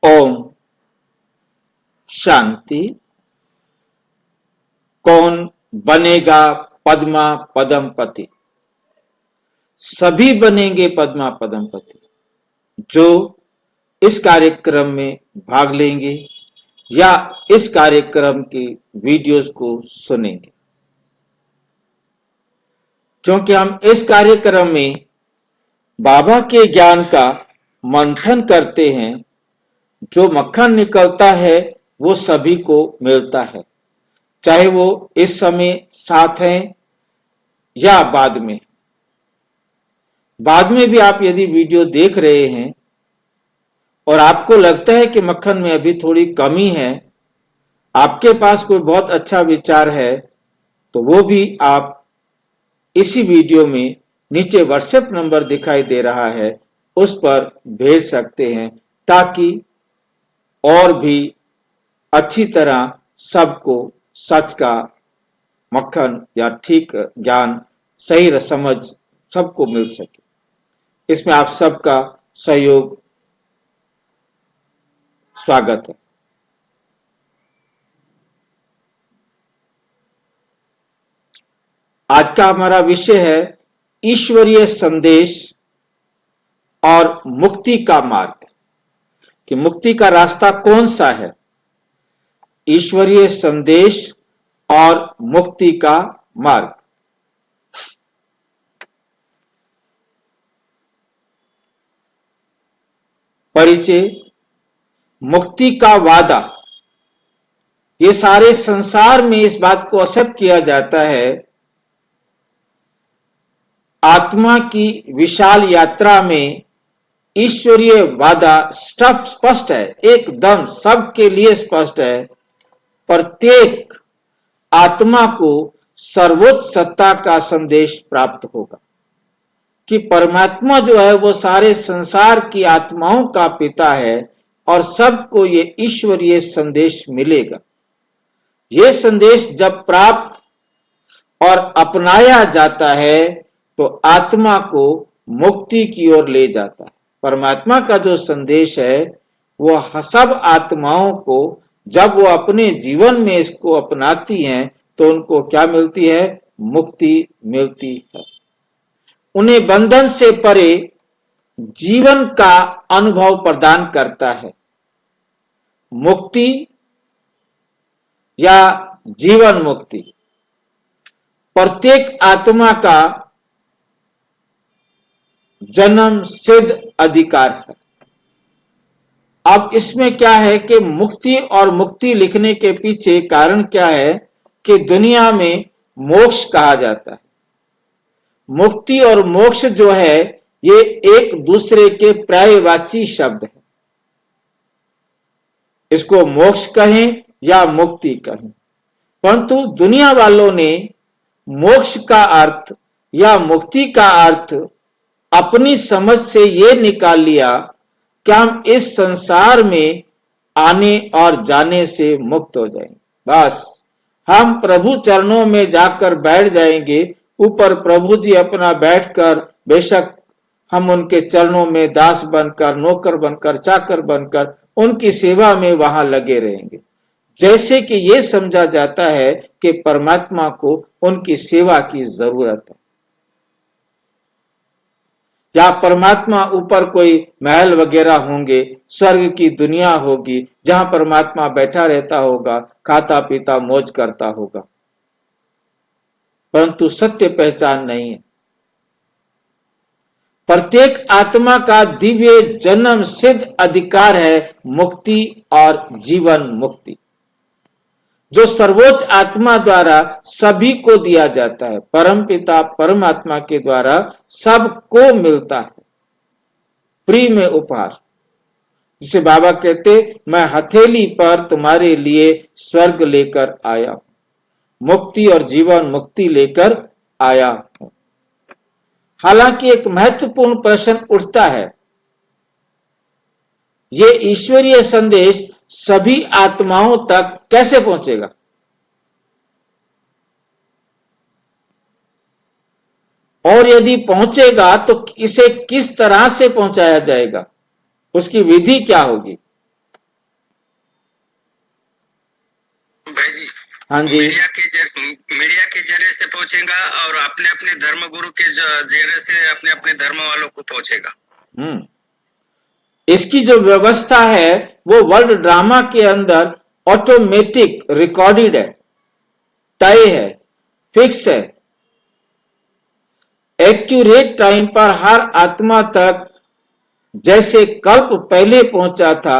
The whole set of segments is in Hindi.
ओम शांति। कौन बनेगा पद्मा पदमपति? सभी बनेंगे पद्मा पदमपति जो इस कार्यक्रम में भाग लेंगे या इस कार्यक्रम की वीडियोस को सुनेंगे, क्योंकि हम इस कार्यक्रम में बाबा के ज्ञान का मंथन करते हैं। जो मक्खन निकलता है वो सभी को मिलता है, चाहे वो इस समय साथ हैं या बाद में। बाद में भी आप यदि वीडियो देख रहे हैं और आपको लगता है कि मक्खन में अभी थोड़ी कमी है, आपके पास कोई बहुत अच्छा विचार है, तो वो भी आप इसी वीडियो में नीचे व्हाट्सएप नंबर दिखाई दे रहा है, उस पर भेज सकते हैं, ताकि और भी अच्छी तरह सबको सच का मक्खन या ठीक ज्ञान, सही समझ सबको मिल सके। इसमें आप सबका सहयोग स्वागत है। आज का हमारा विषय है ईश्वरीय संदेश और मुक्ति का मार्ग, कि मुक्ति का रास्ता कौन सा है। ईश्वरीय संदेश और मुक्ति का मार्ग। परिचय। मुक्ति का वादा। ये सारे संसार में इस बात को एक्सेप्ट किया जाता है, आत्मा की विशाल यात्रा में ईश्वरीय वादा स्पष्ट है, एकदम सबके लिए स्पष्ट है। प्रत्येक आत्मा को सर्वोच्च सत्ता का संदेश प्राप्त होगा कि परमात्मा जो है वो सारे संसार की आत्माओं का पिता है और सबको ये ईश्वरीय संदेश मिलेगा। ये संदेश जब प्राप्त और अपनाया जाता है तो आत्मा को मुक्ति की ओर ले जाता है। परमात्मा का जो संदेश है वो सब आत्माओं को जब वो अपने जीवन में इसको अपनाती हैं तो उनको क्या मिलती है? मुक्ति मिलती है। उन्हें बंधन से परे जीवन का अनुभव प्रदान करता है। मुक्ति या जीवन मुक्ति प्रत्येक आत्मा का जन्म सिद्ध अधिकार है। अब इसमें क्या है कि मुक्ति और मुक्ति लिखने के पीछे कारण क्या है कि दुनिया में मोक्ष कहा जाता है। मुक्ति और मोक्ष जो है ये एक दूसरे के पर्यायवाची शब्द है। इसको मोक्ष कहें या मुक्ति कहें, परंतु दुनिया वालों ने मोक्ष का अर्थ या मुक्ति का अर्थ अपनी समझ से ये निकाल लिया कि हम इस संसार में आने और जाने से मुक्त हो जाएंगे। बस हम प्रभु चरणों में जाकर बैठ जाएंगे। ऊपर प्रभु जी अपना बैठकर, बेशक हम उनके चरणों में दास बनकर, नौकर बनकर, चाकर बनकर उनकी सेवा में वहां लगे रहेंगे। जैसे कि ये समझा जाता है कि परमात्मा को उनकी सेवा की जरूरत है, या परमात्मा ऊपर कोई महल वगैरह होंगे, स्वर्ग की दुनिया होगी जहां परमात्मा बैठा रहता होगा, खाता पीता मौज करता होगा, परंतु सत्य पहचान नहीं है। प्रत्येक आत्मा का दिव्य जन्म सिद्ध अधिकार है मुक्ति और जीवन मुक्ति, जो सर्वोच्च आत्मा द्वारा सभी को दिया जाता है। परमपिता परमात्मा के द्वारा सबको मिलता है फ्री में उपहार। जिसे बाबा कहते, मैं हथेली पर तुम्हारे लिए स्वर्ग लेकर आया हूं, मुक्ति और जीवन मुक्ति लेकर आया हूं। हालांकि एक महत्वपूर्ण प्रश्न उठता है, ये ईश्वरीय संदेश सभी आत्माओं तक कैसे पहुंचेगा? और यदि पहुंचेगा तो इसे किस तरह से पहुंचाया जाएगा? उसकी विधि क्या होगी? हाँ जी, मीडिया के जरिए से पहुंचेगा और अपने अपने धर्म गुरु के जरिए से अपने अपने धर्म वालों को पहुंचेगा। इसकी जो व्यवस्था है वो वर्ल्ड ड्रामा के अंदर ऑटोमेटिक रिकॉर्डेड है, तय है, फिक्स है। एक्यूरेट टाइम पर हर आत्मा तक जैसे कल्प पहले पहुंचा था,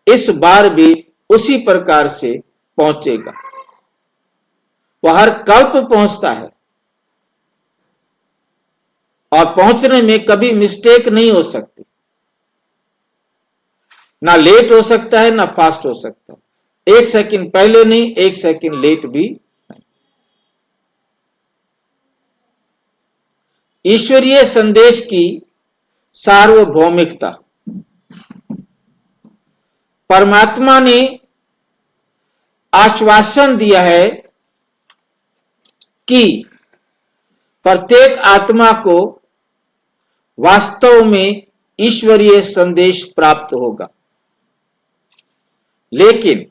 इस बार भी उसी प्रकार से पहुंचेगा। वह हर कल्प पहुंचता है और पहुंचने में कभी मिस्टेक नहीं हो सकती, ना लेट हो सकता है ना फास्ट हो सकता है। 1 सेकंड पहले नहीं, 1 सेकंड लेट भी नहीं। ईश्वरीय संदेश की सार्वभौमिकता। परमात्मा ने आश्वासन दिया है कि प्रत्येक आत्मा को वास्तव में ईश्वरीय संदेश प्राप्त होगा, लेकिन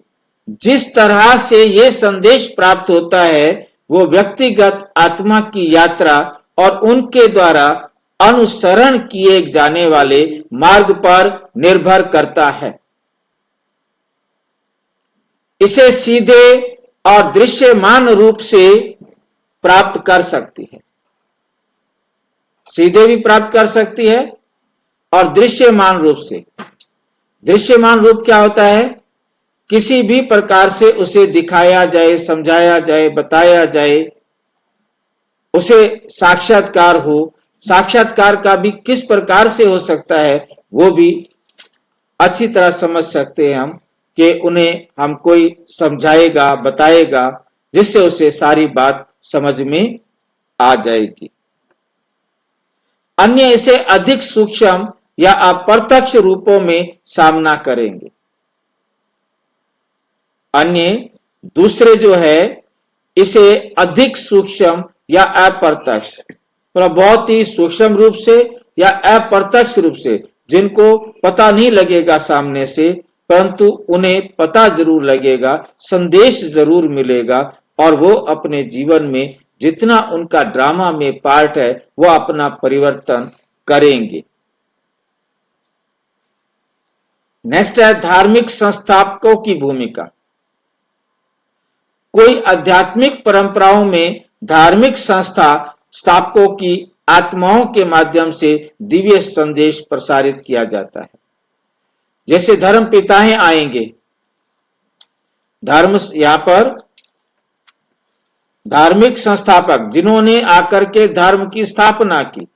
जिस तरह से यह संदेश प्राप्त होता है वो व्यक्तिगत आत्मा की यात्रा और उनके द्वारा अनुसरण किए जाने वाले मार्ग पर निर्भर करता है। इसे सीधे और दृश्यमान रूप से प्राप्त कर सकती है, सीधे भी प्राप्त कर सकती है और दृश्यमान रूप से। दृश्यमान रूप क्या होता है? किसी भी प्रकार से उसे दिखाया जाए, समझाया जाए, बताया जाए, उसे साक्षात्कार हो। साक्षात्कार का भी किस प्रकार से हो सकता है वो भी अच्छी तरह समझ सकते हैं हम, कि उन्हें हम कोई समझाएगा, बताएगा, जिससे उसे सारी बात समझ में आ जाएगी। अन्य इसे अधिक सूक्ष्म या अप्रत्यक्ष रूपों में सामना करेंगे। अन्य दूसरे जो है इसे अधिक सूक्ष्म या अप्रत्यक्ष, बहुत ही सूक्ष्म रूप से या अप्रत्यक्ष रूप से, जिनको पता नहीं लगेगा सामने से, परंतु उन्हें पता जरूर लगेगा, संदेश जरूर मिलेगा और वो अपने जीवन में जितना उनका ड्रामा में पार्ट है वो अपना परिवर्तन करेंगे। नेक्स्ट है धार्मिक संस्थापकों की भूमिका। कोई आध्यात्मिक परंपराओं में धार्मिक संस्था स्थापकों की आत्माओं के माध्यम से दिव्य संदेश प्रसारित किया जाता है। जैसे धर्म पिताएं आएंगे, धर्म यहां पर धार्मिक संस्थापक जिन्होंने आकर के धर्म की स्थापना की,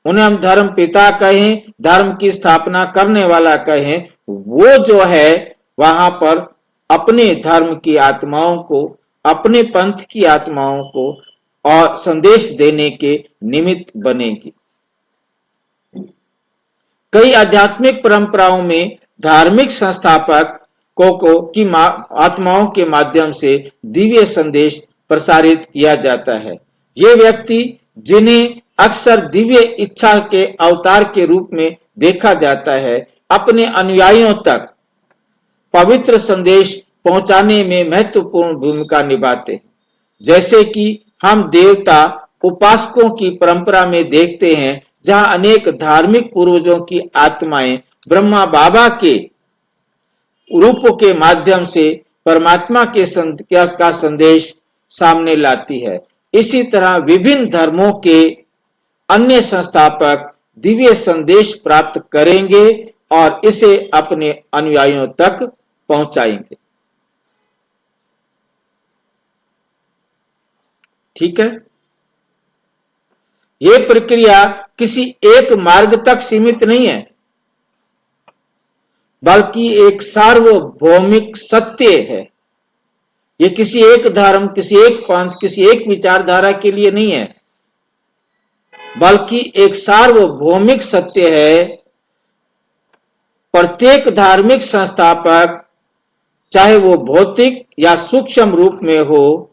उन्हें हम धर्म पिता कहें, धर्म की स्थापना करने वाला कहें, वो जो है वहां पर अपने धर्म की आत्माओं को, अपने पंथ की आत्माओं को और संदेश देने के निमित्त बनेगी। कई आध्यात्मिक परंपराओं में धार्मिक संस्थापकों को की आत्माओं के माध्यम से दिव्य संदेश प्रसारित किया जाता है। ये व्यक्ति जिन्हें अक्सर दिव्य इच्छा के अवतार के रूप में देखा जाता है, अपने अनुयायियों तक पवित्र संदेश पहुंचाने में महत्वपूर्ण भूमिका निभाते हैं। जैसे कि हम देवता उपासकों की परंपरा में देखते हैं, जहां अनेक धार्मिक पूर्वजों की आत्माएं ब्रह्मा बाबा के रूप के माध्यम से परमात्मा के का संदेश सामने लाती है। इसी तरह विभिन्न धर्मों के अन्य संस्थापक दिव्य संदेश प्राप्त करेंगे और इसे अपने अनुयायियों तक पहुंचाएंगे। ठीक है, यह प्रक्रिया किसी एक मार्ग तक सीमित नहीं है, बल्कि एक सार्वभौमिक सत्य है। ये किसी एक धर्म, किसी एक पंथ, किसी एक विचारधारा के लिए नहीं है, बल्कि एक सार्वभौमिक सत्य है। प्रत्येक धार्मिक संस्थापक, चाहे वो भौतिक या सूक्ष्म रूप में हो,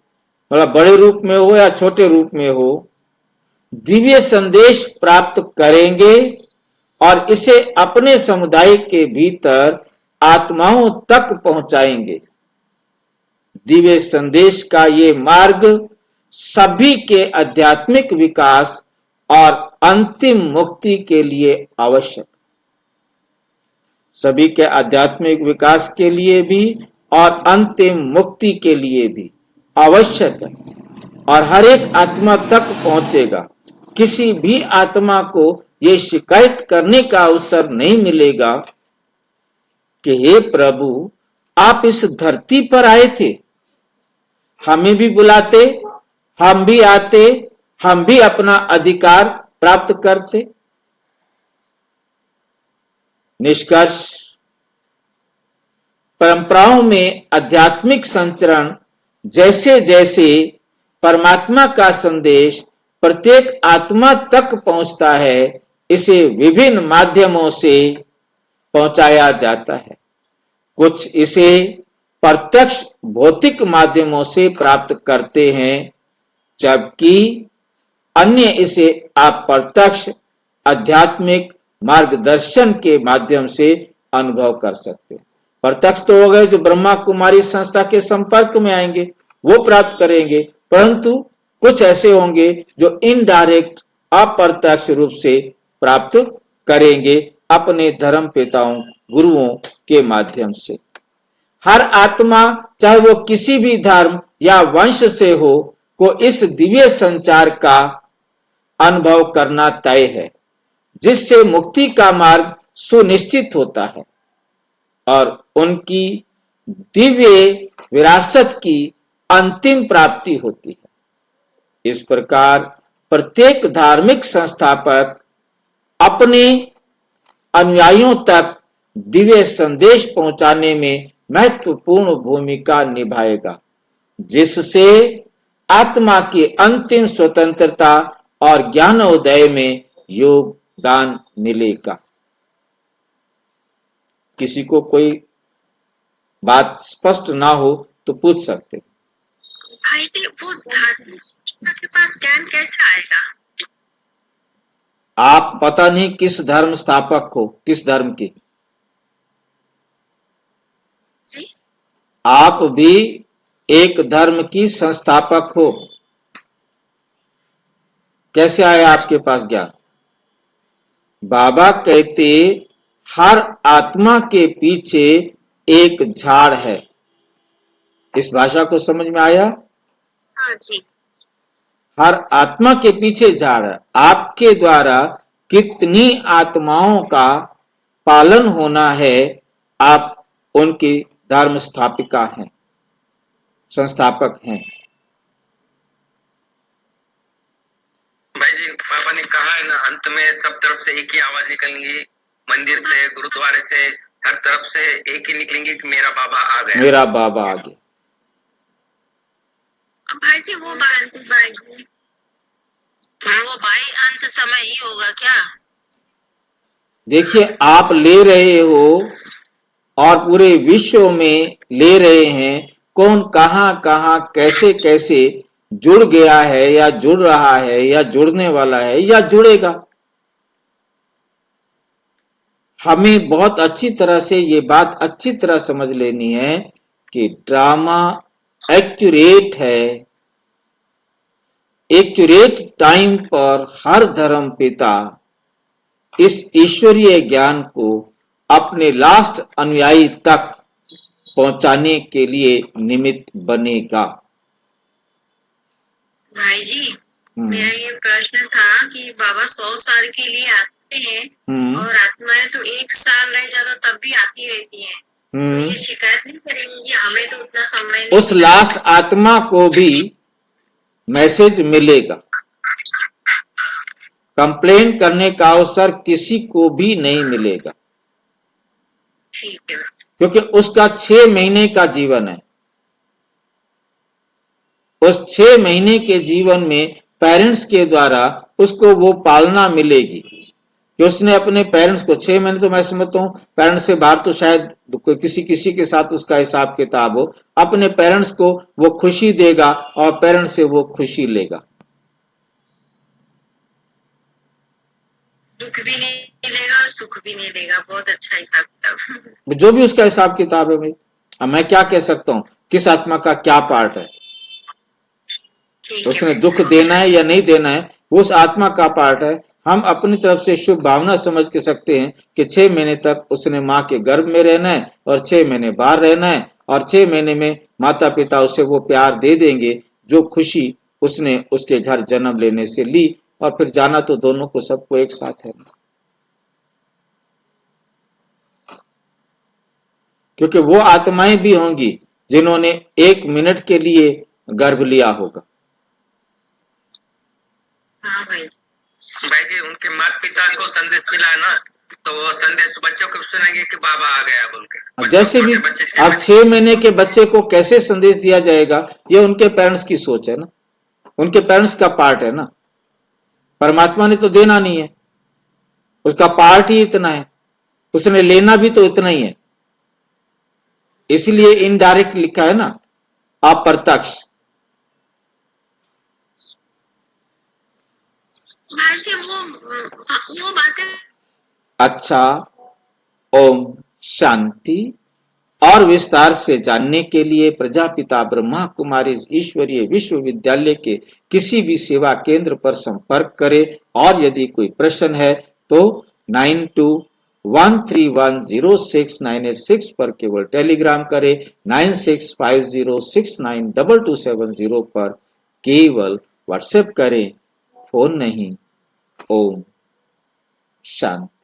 मतलब बड़े रूप में हो या छोटे रूप में हो, दिव्य संदेश प्राप्त करेंगे और इसे अपने समुदाय के भीतर आत्माओं तक पहुंचाएंगे। दिव्य संदेश का ये मार्ग सभी के आध्यात्मिक विकास और अंतिम मुक्ति के लिए आवश्यक, सभी के आध्यात्मिक विकास के लिए भी और अंतिम मुक्ति के लिए भी आवश्यक है और हर एक आत्मा तक पहुंचेगा। किसी भी आत्मा को ये शिकायत करने का अवसर नहीं मिलेगा कि हे प्रभु, आप इस धरती पर आए थे, हमें भी बुलाते, हम भी आते, हम भी अपना अधिकार प्राप्त करते। निष्कर्ष, परंपराओं में आध्यात्मिक संचरण जैसे जैसे परमात्मा का संदेश प्रत्येक आत्मा तक पहुंचता है, इसे विभिन्न माध्यमों से पहुंचाया जाता है। कुछ इसे प्रत्यक्ष भौतिक माध्यमों से प्राप्त करते हैं, जबकि अन्य इसे अप्रत्यक्ष आध्यात्मिक मार्गदर्शन के माध्यम से अनुभव कर सकते हैं। प्रत्यक्ष तो हो गए जो ब्रह्मा कुमारी संस्था के संपर्क में आएंगे, वो प्राप्त करेंगे, परंतु कुछ ऐसे होंगे जो इनडायरेक्ट अप्रत्यक्ष रूप से प्राप्त करेंगे अपने धर्म पिताओं गुरुओं के माध्यम से। हर आत्मा, चाहे वो किसी भी धर्म या वंश से हो, को इस दिव्य संचार का अनुभव करना तय है, जिससे मुक्ति का मार्ग सुनिश्चित होता है और उनकी दिव्य विरासत की अंतिम प्राप्ति होती है। इस प्रकार प्रत्येक धार्मिक संस्थापक अपने अनुयायियों तक दिव्य संदेश पहुंचाने में महत्वपूर्ण भूमिका निभाएगा, जिससे आत्मा की अंतिम स्वतंत्रता और ज्ञानोदय में योगदान मिलेगा। किसी को कोई बात स्पष्ट ना हो तो पूछ सकते। भाई वो धर्म के पास ज्ञान कैसे आएगा? आप पता नहीं किस धर्म स्थापक हो, किस धर्म के। जी? आप भी एक धर्म की संस्थापक हो, कैसे आया आपके पास ज्ञान? बाबा कहते हर आत्मा के पीछे एक झाड़ है। इस भाषा को समझ में आया? हाँ जी। हर आत्मा के पीछे झाड़ है। आपके द्वारा कितनी आत्माओं का पालन होना है, आप उनकी धर्म स्थापिका हैं, संस्थापक हैं। भाई जी, बाबा ने कहा है ना, अंत में सब तरफ से एक ही आवाज निकलेंगी, मंदिर से, गुरुद्वारे से, हर तरफ से एक ही निकलेंगी कि मेरा बाबा आ गया, मेरा बाबा आ गया। भाई जी वो भाई अंत समय ही होगा क्या? देखिए, आप ले रहे हो और पूरे विश्व में ले रहे हैं, कौन कहां कहां कैसे कैसे जुड़ गया है या जुड़ रहा है या जुड़ने वाला है या जुड़ेगा। हमें बहुत अच्छी तरह से ये बात अच्छी तरह समझ लेनी है कि ड्रामा एक्यूरेट है। एक्यूरेट टाइम पर हर धर्म पिता इस ईश्वरीय ज्ञान को अपने लास्ट अनुयायी तक पहुंचाने के लिए निमित्त बनेगा। भाई जी, मेरा ये प्रश्न था कि बाबा 100 साल के लिए आते हैं और आत्माएं तो 1 साल रह जाता तब भी आती रहती हैं, तो ये शिकायत नहीं करेंगी कि हमें तो उतना समय नहीं। उस लास्ट आत्मा को भी मैसेज मिलेगा। कंप्लेन करने का अवसर किसी को भी नहीं मिलेगा, ठीक है, क्योंकि उसका 6 महीने का जीवन है। उस 6 महीने के जीवन में पेरेंट्स के द्वारा उसको वो पालना मिलेगी कि उसने अपने पेरेंट्स को 6 महीने, तो मैं समझता हूँ पेरेंट्स से बाहर तो शायद किसी के साथ उसका हिसाब किताब हो, अपने पेरेंट्स को वो खुशी देगा और पेरेंट्स से वो खुशी लेगा। दुख भी नहीं लेगा और सुख भी नहीं लेगा। बहुत अच्छा हिसाब किताब। जो भी उसका हिसाब किताब है भाई। अब मैं क्या कह सकता हूँ किस आत्मा का क्या पार्ट है, ठीक है उसने भाई दुख देना है या नहीं देना है, वो उस आत्मा का पार्ट है। हम अपनी तरफ से शुभ भावना समझ के सकते हैं कि 6 महीने तक उसने माँ के गर्भ में रहना है और 6 महीने बाहर रहना है, और 6 महीने में माता पिता उसे वो प्यार दे देंगे जो खुशी उसने उसके घर जन्म लेने से ली, और फिर जाना तो दोनों को, सबको एक साथ है ना, क्योंकि वो आत्माएं भी होंगी जिन्होंने 1 मिनट के लिए गर्भ लिया होगा। हाँ भाई भाई जी उनके माता पिता को संदेश मिला है ना, तो वो संदेश बच्चों को भी सुनाएंगे कि बाबा आ गया बोल के। जैसे भी छोटे बच्चे 6 अब महीने 6 महीने के बच्चे को कैसे संदेश दिया जाएगा, ये उनके पेरेंट्स की सोच है ना, उनके पेरेंट्स का पार्ट है ना। परमात्मा ने तो देना नहीं है, उसका पार्ट ही इतना है, उसने लेना भी तो इतना ही है, इसलिए इनडायरेक्ट लिखा है ना, अप्रत्यक्ष। भाई जी वो बातें अच्छा, ओम शांति। और विस्तार से जानने के लिए प्रजापिता ब्रह्मा कुमारी ईश्वरीय विश्वविद्यालय के किसी भी सेवा केंद्र पर संपर्क करें, और यदि कोई प्रश्न है तो 9213106986 पर केवल टेलीग्राम करें, 9650692270 पर केवल व्हाट्सएप करें, फोन नहीं। ओम शांति।